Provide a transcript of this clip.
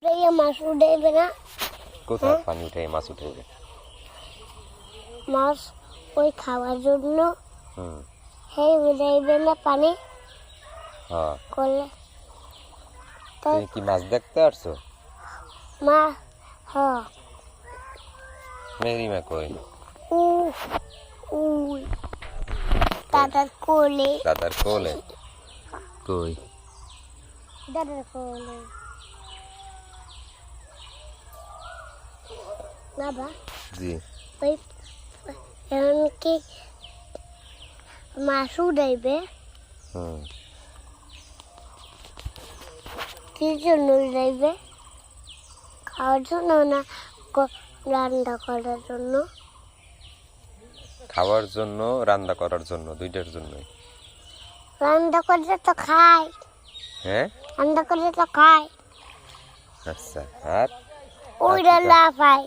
এই মাছ উঠাইবে না? কোথায় পানি উঠে মাছ উঠাইবে? মাছ ওই খাওয়ার জন্য হুম সেই উঠাইবে না পানি হ্যাঁ করলে তুমি কি মাছ দেখতে আসছো? মা হ মেরিমা কই? উ উই দাদার কোলে দাদার কোলে কই? দাদার কোলে বাবা জি ওই এখন কি মাছ উঠাইবে হুম কি জন্য উঠাইবে? খাওয়ার জন্য না রান্না করার জন্য? খাওয়ার জন্য রান্না করার জন্য দুইটার জন্যই। রান্না করলে তো খাই, হ্যাঁ রান্না করলে তো খাই, আচ্ছা আর ওইটা লাফাই।